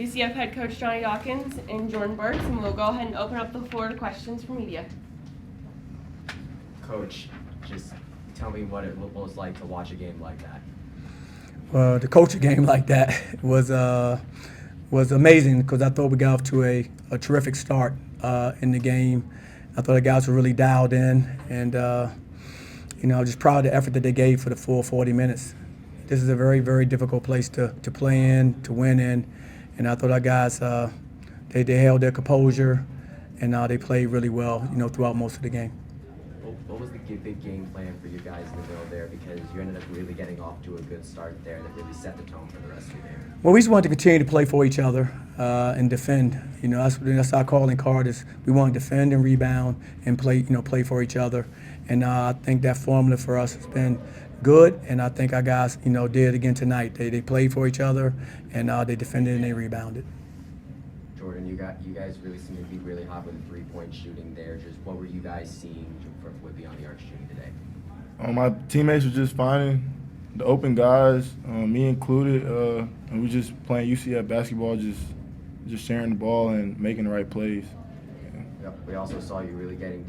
UCF head coach Johnny Dawkins and Jordan Burks, and we'll go ahead and open up the floor to questions from media. Coach, just tell me what it was like to watch a game like that. Well, to coach a game like that was amazing because I thought we got off to a terrific start in the game. I thought the guys were really dialed in, and just proud of the effort that they gave for the full 40 minutes. This is a very, very difficult place to play in, to win in, and I thought our guys they held their composure, and they played really well, throughout most of the game. What was the big game plan for you guys in the middle there? Because you ended up really getting off to a good start there that really set the tone for the rest of the game. Well, we just wanted to continue to play for each other and defend. That's our calling card. Is we want to defend and rebound and play for each other. And I think that formula for us has been good. And I think our guys, did again tonight. They played for each other, and they defended and they rebounded. Jordan, you guys really seem to be really hot with the 3-point shooting there. Just what were you guys seeing with Beyond the Arc shooting today? My teammates were just finding the open guys, me included, and we just playing UCF basketball, just sharing the ball and making the right plays. Yep. We also saw you really getting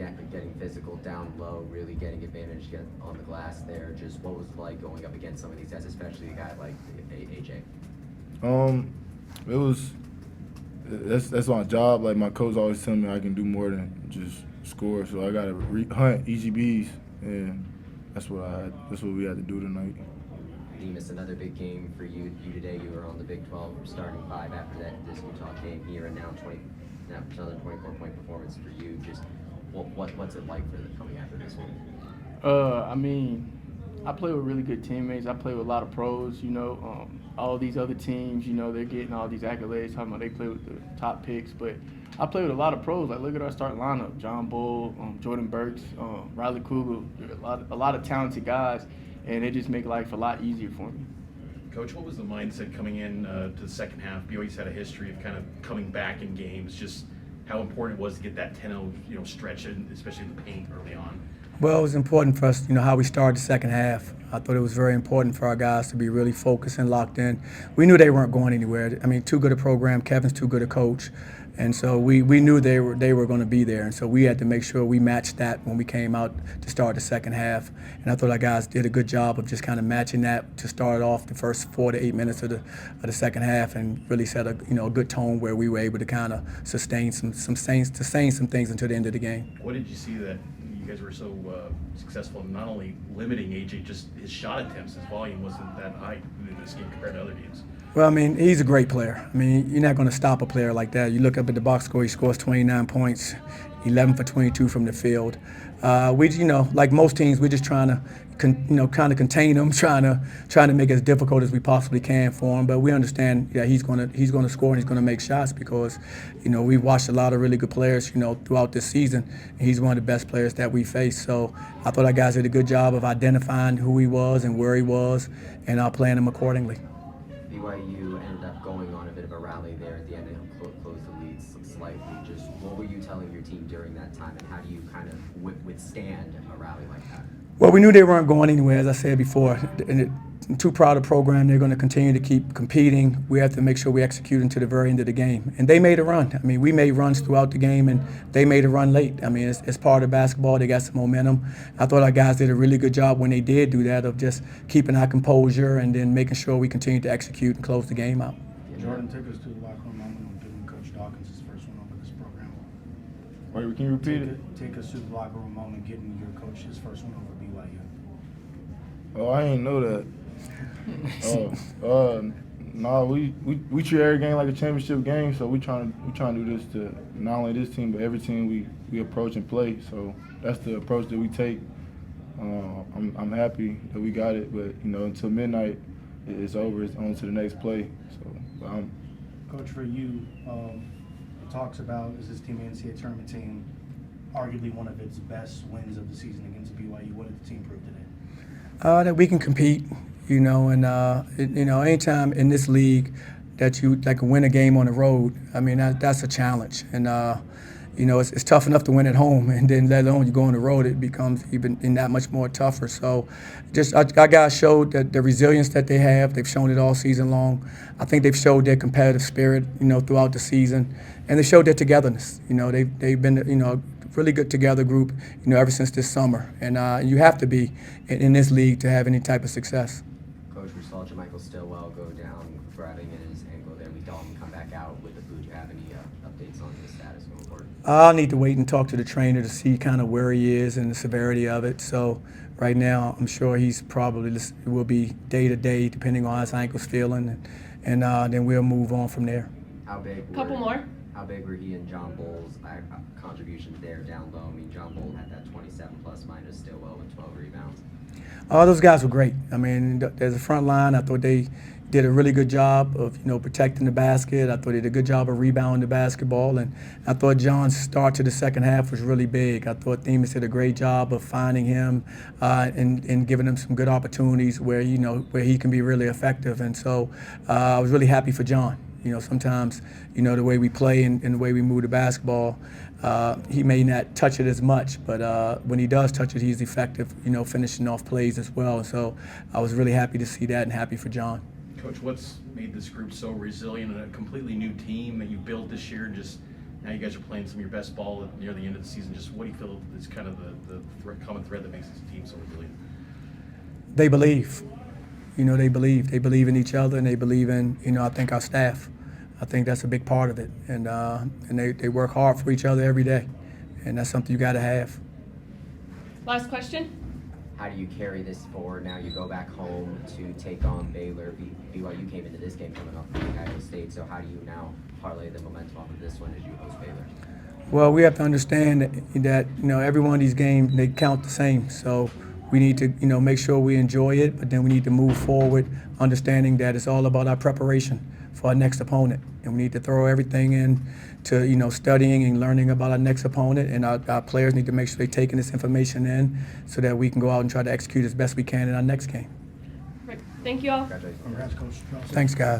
physical down low, really getting advantage on the glass there. Just what was it like going up against some of these guys, especially a guy like AJ? It was. That's my job. Like my coach always telling me I can do more than just score. So I gotta hunt EGBs, and that's what we had to do tonight. Themus, another big game for you today. You were on the Big 12 starting 5 after this Utah game here, and now another 24-point performance for you. Just what's it like for coming after this one? I play with really good teammates. I play with a lot of pros, all these other teams, they're getting all these accolades, talking about they play with the top picks. But I play with a lot of pros. Like, look at our starting lineup. John Bull, Jordan Burks, Riley Cougar, a lot of talented guys, and it just make life a lot easier for me. Coach, what was the mindset coming in to the second half? BYU's had a history of kind of coming back in games. Just how important it was to get that 10-0 stretch, especially in the paint early on. Well, it was important for us, how we started the second half. I thought it was very important for our guys to be really focused and locked in. We knew they weren't going anywhere. Too good a program. Kevin's too good a coach. And so we knew they were going to be there. And so we had to make sure we matched that when we came out to start the second half. And I thought our guys did a good job of just kind of matching that to start off the first 4 to 8 minutes of the second half, and really set a good tone where we were able to kind of sustain some things until the end of the game. What did you see that you guys were so successful in not only limiting AJ, just his shot attempts, his volume wasn't that high in this game compared to other games? Well, he's a great player. You're not going to stop a player like that. You look up at the box score, he scores 29 points, 11 for 22 from the field. Like most teams, we're just trying to, kind of contain him, trying to make it as difficult as we possibly can for him. But we understand that he's going to score and he's going to make shots because, we've watched a lot of really good players, throughout this season. And he's one of the best players that we faced. So I thought our guys did a good job of identifying who he was and where he was, and playing him accordingly. BYU ended up going on a bit of a rally there at the end and closed the lead slightly. Just what were you telling your team during that time, and how do you kind of withstand a rally like that? Well, we knew they weren't going anywhere, as I said before. I'm too proud of the program. They're going to continue to keep competing. We have to make sure we execute until the very end of the game. And they made a run. We made runs throughout the game, and they made a run late. It's part of basketball. They got some momentum. I thought our guys did a really good job when they did do that, of just keeping our composure and then making sure we continue to execute and close the game out. Jordan, take us to the locker room moment on giving Coach Dawkins his first one over this program. Wait, can you repeat it? Take us to the locker room moment getting your coach his first one over BYU. Oh, I didn't know that. We treat every game like a championship game, so we trying to do this to not only this team but every team we approach and play. So that's the approach that we take. I'm happy that we got it, but until midnight, it's over. It's on to the next play. So, Coach, for you, it talks about is this team an NCAA tournament team, arguably one of its best wins of the season against BYU. What did the team prove today? That we can compete, and anytime in this league that you can win a game on the road, that's a challenge. And it's tough enough to win at home, and then let alone you go on the road, it becomes even that much more tougher. So just our guys showed that the resilience that they have. They've shown it all season long. I think they've showed their competitive spirit, throughout the season, and they showed their togetherness. They've been, a really good together group, ever since this summer. And you have to be in this league to have any type of success. Coach, we saw Jermichael Stillwell go down grabbing at his ankle there. We saw him come back out with the boot. Do you have any updates on his status going forward? I'll need to wait and talk to the trainer to see kind of where he is and the severity of it. So right now, I'm sure he's probably will be day to day, depending on how his ankle's feeling, and then we'll move on from there. How big? Couple more. How big were he and John Bull's contributions there down low? I mean, John Bull had that 27 plus minus Stillwell with 12 rebounds. Those guys were great. I mean, there's a front line. I thought they did a really good job of protecting the basket. I thought they did a good job of rebounding the basketball, and I thought John's start to the second half was really big. I thought Themus did a great job of finding him and giving him some good opportunities where where he can be really effective. And so I was really happy for John. Sometimes the way we play and the way we move the basketball, he may not touch it as much, but when he does touch it, he's effective. Finishing off plays as well. So I was really happy to see that and happy for John. Coach, what's made this group so resilient and a completely new team that you built this year? Just now you guys are playing some of your best ball near the end of the season. Just what do you feel is kind of the common thread that makes this team so resilient? They believe. They believe. They believe in each other, and they believe in, I think, our staff. I think that's a big part of it. And they work hard for each other every day, and that's something you got to have. Last question. How do you carry this forward? Now you go back home to take on Baylor. BYU came into this game coming off of Ohio State, so how do you now parlay the momentum off of this one as you host Baylor? Well, we have to understand that every one of these games, they count the same. So we need to make sure we enjoy it, but then we need to move forward, understanding that it's all about our preparation for our next opponent, and we need to throw everything in to studying and learning about our next opponent, and our players need to make sure they're taking this information in so that we can go out and try to execute as best we can in our next game. Perfect. Thank you all. Congratulations. Congrats, Coach. Thanks, guys.